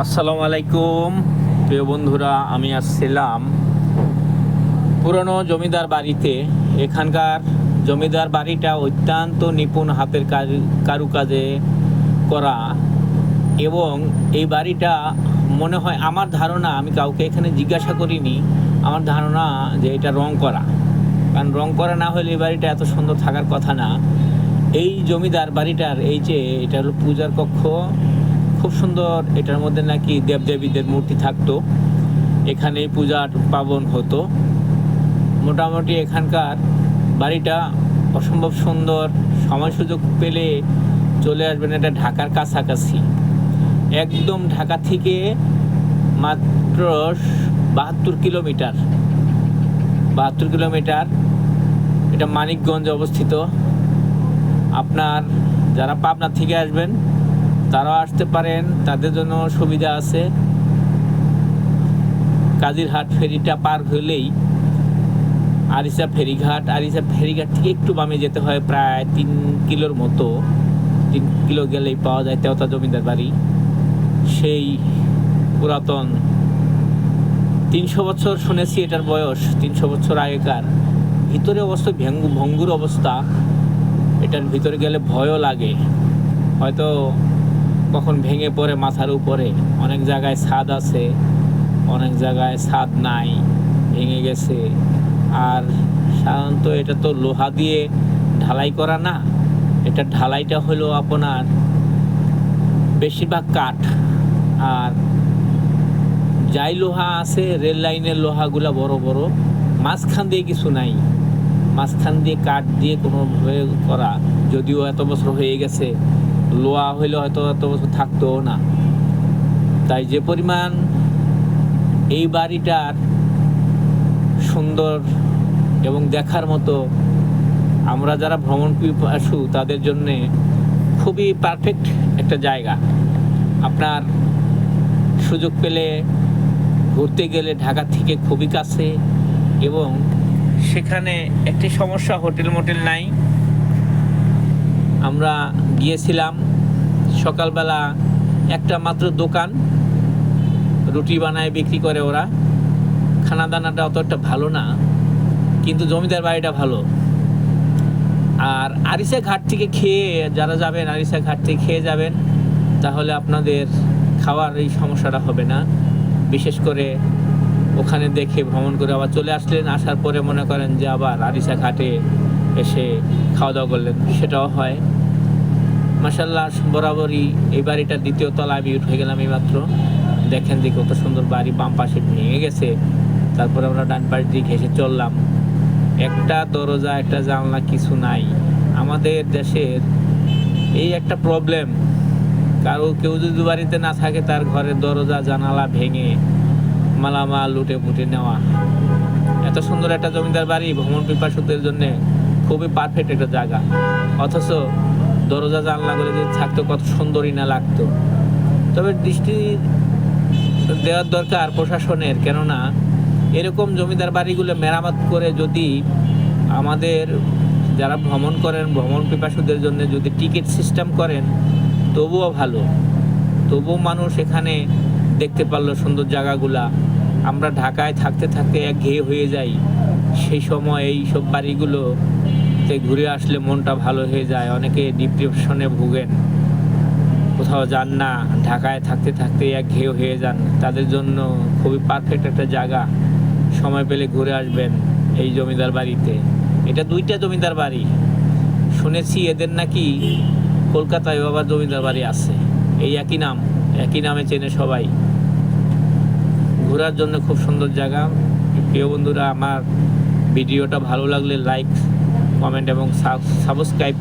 আসসালামু আলাইকুম প্রিয় বন্ধুরা, আমি আসছিলাম পুরনো জমিদার বাড়িতে। এখানকার জমিদার বাড়িটা অত্যন্ত নিপুণ হাতের কারুকাজে করা, এবং এই বাড়িটা মনে হয়, আমার ধারণা, আমি কাউকে এখানে জিজ্ঞাসা করিনি, আমার ধারণা যে এটা রং করা। কারণ রং করা না হলে এই বাড়িটা এত সুন্দর থাকার কথা না। এই জমিদার বাড়িটার এই যে এটা হলো পূজার কক্ষ, খুব সুন্দর। এটার মধ্যে নাকি দেবদেবীদের মূর্তি থাকতো, এখানেই পূজা পার্বণ হতো। মোটামুটি এখানকার বাড়িটা অসম্ভব সুন্দর। সময় সুযোগ পেলে চলে আসবেন, এটা ঢাকার কাছাকাছি, একদম ঢাকা থেকে মাত্র 72 কিলোমিটার। এটা মানিকগঞ্জে অবস্থিত। আপনার যারা পাবনা থেকে আসবেন তারাও আসতে পারেন, তাদের জন্য সুবিধা আছে। কাজিরহাট ফেরিটা পার হলেই আরিচা ফেরিঘাট থেকে একটু বামে যেতে হয়, প্রায় 3 কিলোর মতো। 3 কিলো গেলেই পাওয়া যায় তেওতা জমিদার বাড়ি। সেই পুরাতন 300 বছর শুনেছি এটার বয়স, 300 বছর আগেকার। ভিতরে অবস্থা ভঙ্গুর অবস্থা। এটার ভিতরে গেলে ভয়ও লাগে, হয়তো কখন ভেঙে পড়ে মাথার উপরে। অনেক জায়গায় ছাদ আছে, অনেক জায়গায় ছাদ নাই, ভেঙে গেছে। আর সাধারণত এটা তো লোহা দিয়ে ঢালাই করা না, এটা ঢালাইটা হলো আপনার বেশিরভাগ কাঠ। আর যাই লোহা আছে, রেল লাইনের লোহাগুলা বড় বড়, মাঝখান দিয়ে কিছু নাই। মাঝখান দিয়ে কাঠ দিয়ে কোনোভাবে করা, যদিও এত বছর হয়ে গেছে, লোহা হইলে হয়তো এত বছর থাকতো না। তাই যে পরিমাণ এই বাড়িটার সুন্দর এবং দেখার মতো, আমরা যারা ভ্রমণ পিপাসু তাদের জন্যে খুবই পারফেক্ট একটা জায়গা। আপনার সুযোগ পেলে ঘুরতে গেলে ঢাকা থেকে খুবই কাছে, এবং সেখানে একটি সমস্যা, হোটেল মোটেল নাই। আমরা গিয়েছিলাম সকালবেলা, একটা মাত্র দোকান, রুটি বানায় বিক্রি করে ওরা। খানা দানাটা অত একটা ভালো না, কিন্তু জমিদার বাড়িটা ভালো। আর আরিচা ঘাট থেকে খেয়ে যারা যাবেন, আরিচা ঘাট থেকে খেয়ে যাবেন, তাহলে আপনাদের খাওয়ার এই সমস্যাটা হবে না। বিশেষ করে ওখানে দেখে ভ্রমণ করে আবার চলে আসলেন, আসার পরে মনে করেন যে আবার আরিচা ঘাটে এসে খাওয়া দাওয়া করলেন, সেটাও হয়। মাশাআল্লাহ, বরাবরই এই বাড়িটার 2য় তলায় আমি উঠে গেলাম এইমাত্র। দেখেন যে কত সুন্দর বাড়ি, বাম পাশে ভেঙে গেছে, তারপরে আমরা ডান পাশ দিয়ে ঘেসে চললাম। একটা দরজা, একটা জানলা, কিছু নাই। আমাদের দেশের এই একটা প্রবলেম, কেউ যদি বাড়িতে না থাকে, তার ঘরের দরজা জানালা ভেঙে মালামাল লুটে পুটে নেওয়া। এত সুন্দর একটা জমিদার বাড়ি ভ্রমণ পিপাসুদের জন্য খুবই পারফেক্ট একটা জায়গা। অথচ দরজা জানলাগুলো যদি থাকতো, কত সুন্দরই না লাগতো। তবে দৃষ্টি দেওয়ার দরকার প্রশাসনের, কেননা এরকম জমিদার বাড়িগুলো মেরামত করে যদি আমাদের যারা ভ্রমণ করেন, ভ্রমণ পিপাসুদের জন্য যদি টিকিট সিস্টেম করেন, তবুও ভালো। তবুও মানুষ এখানে দেখতে পারলো সুন্দর জায়গাগুলা। আমরা ঢাকায় থাকতে থাকতে একঘেয়ে হয়ে যাই, সেই সময় এই সব বাড়িগুলোতে ঘুরে আসলে মনটা ভালো হয়ে যায়। অনেকে ডিপ্রেশনে ভুগেন, কোথাও যান না, ঢাকায় থাকতে থাকতে একঘেয়ে হয়ে যান, তাদের জন্য খুবই পারফেক্ট একটা জায়গা। সময় পেলে ঘুরে আসবেন এই জমিদার বাড়িতে। এটা 2টা জমিদার বাড়ি শুনেছি, এদের নাকি কলকাতায় আবার জমিদার বাড়ি আছে, এই একই নামে চেনে সবাই। ঘোরার জন্য খুব সুন্দর জায়গা। প্রিয় বন্ধুরা, আমার ভিডিওটা ভালো লাগলে লাইক, কমেন্ট এবং সাবস্ক্রাইব